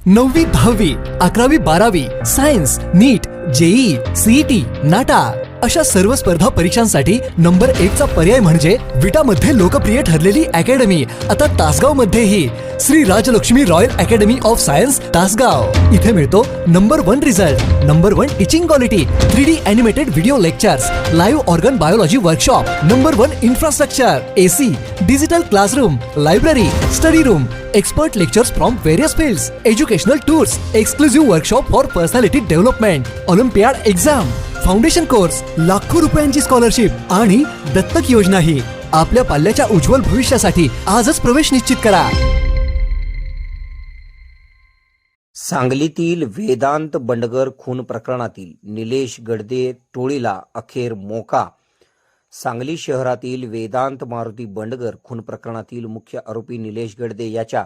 9वी 10वी 11वी 12वी सायन्स नीट JEE CET नाटा अशा सर्व स्पर्धा परीक्षांसाठी नंबर 1 चा पर्याय म्हणजे विटा मध्ये लोकप्रिय ठरलेली अकॅडमी आता तासगाव मध्येही Shri Rajlaxmi royal academy of science Tasgaon. इथे मिळतो number 1 result, number 1 teaching quality, 3D animated video lectures, live organ biology workshop, number 1 infrastructure, AC, digital classroom, library, study room, expert lectures from various fields, educational tours, exclusive workshop for personality development, Olympiad exam, foundation course, लाखो रुपयांची scholarship आणि दत्तक योजना ही आपल्या पाल्याच्या उज्ज्वल भविष्यासाठी आजच प्रवेश निश्चित करा। सांगलीतील वेदांत बंडगर खून प्रकरणातील निलेश गडदे टोळीला अखेर मोका। सांगली शहरातील वेदांत मारुती बंडगर खून प्रकरणातील मुख्य आरोपी निलेश गडदे याच्या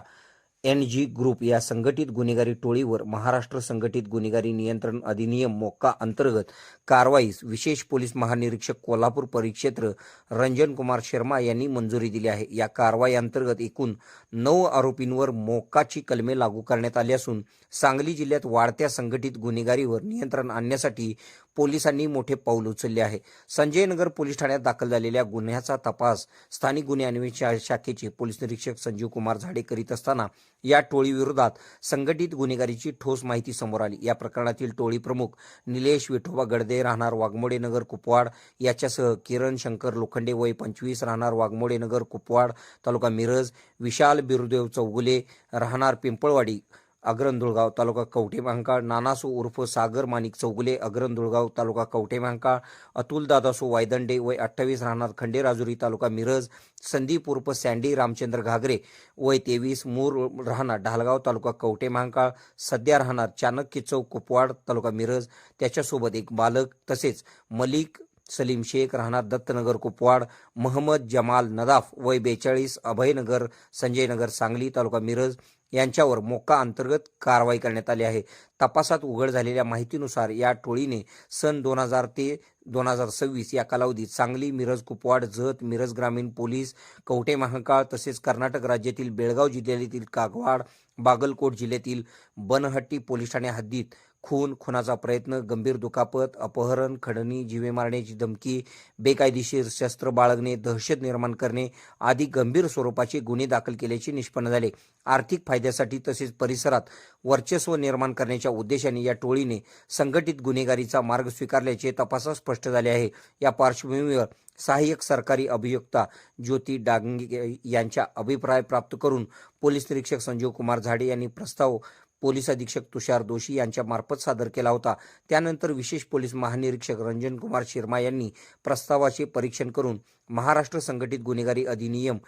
NG ग्रुप या संघटित गुन्हेगारी टोळीवर महाराष्ट्र संघटित गुन्हेगारी नियंत्रण अधिनियम मोक्का अंतर्गत कारवाईस विशेष पोलीस महानिरीक्षक कोल्हापूर परिक्षेत्र रंजन कुमार शर्मा यांनी मंजुरी दिली आहे। या कारवाई अंतर्गत एकूण 9 आरोपींवर मोक्काची कलमे लागू करण्यात आली असून सांगली जिल्ह्यात वाढत्या संघटित गुन्हेगारीवर नियंत्रण आणण्यासाठी पोलिसांनी मोठे पाऊल उचलले आहे। संजय नगर पोलीस ठाण्यात दाखल झालेल्या गुन्ह्याचा तपास स्थानिक गुन्हे अन्वेषण शाखेचे पोलीस निरीक्षक संजीव कुमार झाडे करीत असताना या टोळी विरोधात संघटित गुन्हेगारीची ठोस माहिती समोर आली। या प्रकरणातील टोळी प्रमुख निलेश विठोबा गडदे राहणार वाघमोडे नगर कुपवाड याच्यासह किरण शंकर लोखंडे वय 25 राहणार वाघमोडे नगर कुपवाड तालुका मिरज, विशाल बिरुदेव चौगुले राहणार पिंपळवाडी अग्रंधुळगाव तालुका कवठे महांकाळ, नानासू उर्फ सागर माणिक चौगुले अग्रंधुळगाव तालुका कवठे महांकाळ, अतुल दादासू वायदंडे वय 28 राहणार खंडेराजुरी तालुका मिरज, संदीप उर्फ सँडी रामचंद्र घागरे वय 23 मूर राहणार ढालगाव तालुका कवठे महांकाळ, सध्या राहणार चाणक्य चौक कुपवाड तालुका मिरज, त्याच्यासोबत एक बालक तसेच मलिक सलीम शेख राहणार दत्तनगर कुपवाड, मोहम्मद जमाल नदाफ वय 42 अभयनगर संजयनगर सांगली तालुका मिरज यांच्यावर मोक्का अंतर्गत कारवाई करण्यात आली आहे। तपासात उघड झालेल्या माहितीनुसार या टोळीने सन 2000 ते 2026 या कालावधीत सांगली, मिरज, कुपवाड, जत, मिरज ग्रामीण पोलीस, कवठे महांकाळ तसेच कर्नाटक राज्यातील बेळगाव जिल्ह्यातील कागवाड, बागलकोट जिल्ह्यातील बनहट्टी पोलीस ठाणे हद्दीत खून, खुनाचा प्रयत्न, गंभीर दुखापत, अपहरण, खंडणी, जीवे मारण्याची धमकी, बेकायदेशीर शस्त्र बाळगणे, दहशत निर्माण करणे आदी गंभीर स्वरूपाचे गुन्हे दाखल केल्याचे निष्पन्न झाले। आर्थिक फायद्यासाठी तसेच परिसरात वर्चस्व निर्माण करण्याच्या उद्देशाने या टोळीने संघटित गुन्हेगारीचा मार्ग स्वीकारल्याचे तपासात स्पष्ट झाले आहे। या पार्श्वभूमीवर सहाय्यक सरकारी अभियोक्ता ज्योती डांगे यांचा अभिप्राय प्राप्त करून पोलीस निरीक्षक संजीव कुमार झाडे यांनी प्रस्ताव पोलीस अधीक्षक तुषार दोशी यांच्या मार्फत सादर केला होता। त्यानंतर विशेष पोलीस महानिरीक्षक रंजन कुमार शर्मा यांनी प्रस्तावाचे परीक्षण करून महाराष्ट्र संघटित गुन्हेगारी अधिनियम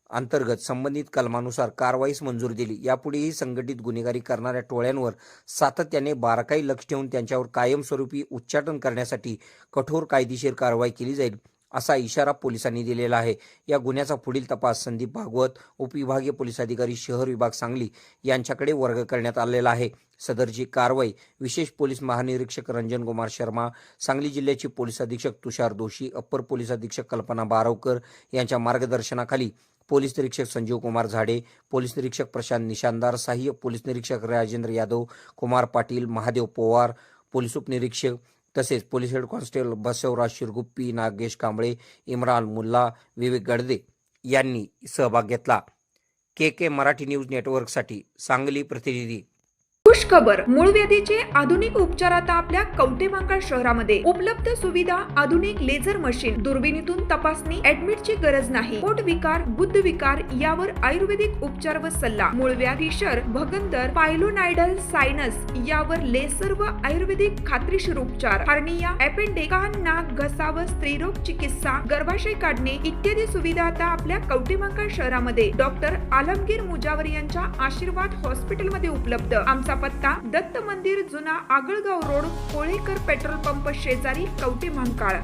अंतर्गत संबंधित कलमानुसार कारवाईस मंजुरी दिली। यापुढेही संघटित गुन्हेगारी करणाऱ्या टोळ्यांवर सातत्याने बारकाई लक्ष ठेवून त्यांच्यावर कायमस्वरूपी उच्चाटन करण्यासाठी कठोर कायदेशीर कारवाई केली जाईल असा इशारा पोलिसांनी दिलेला आहे। या गुन्ह्याचा पुढील तपास संदीप भागवत उपविभागीय पोलीस अधिकारी शहर विभाग सांगली यांच्याकडे वर्ग करण्यात आलेला आहे। सदरची कारवाई विशेष पोलीस महानिरीक्षक रंजन कुमार शर्मा, सांगली जिल्ह्याचे पोलीस अधीक्षक तुषार दोशी, अप्पर पोलीस अधीक्षक कल्पना बारावकर यांच्या मार्गदर्शनाखाली पोलीस निरीक्षक संजीव कुमार झाडे, पोलीस निरीक्षक प्रशांत निशानदार, सहाय्यक पोलीस निरीक्षक राजेंद्र यादव, कुमार पाटील, महादेव पवार, पोलीस उपनिरीक्षक तसेच police head constable Basavraj Shirguppi, Nagesh Kamble, Imran Mulla, Vivek Gadade यांनी सहभाग घेतला। KK मराठी न्यूज नेटवर्कसाठी सांगली प्रतिनिधी। खुश खबर, मूळ व्याधीचे आधुनिक उपचार आता आपल्या कवठे महांकाळ शहरामध्ये उपलब्ध सुविधा, आधुनिक लेझर मशीन, दुर्बिणीतून तपासणी, ऍडमिटची गरज नाही, पोट विकार, गुद्ध विकार यावर आयुर्वेदिक उपचार व सल्ला, मूळव्याधी, शर, भगंदर, पायलोनायडल, सायनस यावर लेसर व आयुर्वेदिक खात्रीशीर उपचार, हार्निया, अपेंडिक्स, कान, नाक, घसा व स्त्रीरोग चिकित्सा, गर्भाशय काढणे इत्यादी सुविधा आता आपल्या कवठे महांकाळ शहरामध्ये डॉक्टर आलमगीर मुजावर यांच्या आशीर्वाद हॉस्पिटल मध्ये उपलब्ध। आमचा पत्ता दत्त मंदिर, जुना Agalgaon road, Kolekar petrol pump शेजारी, कवठे महांकाळ।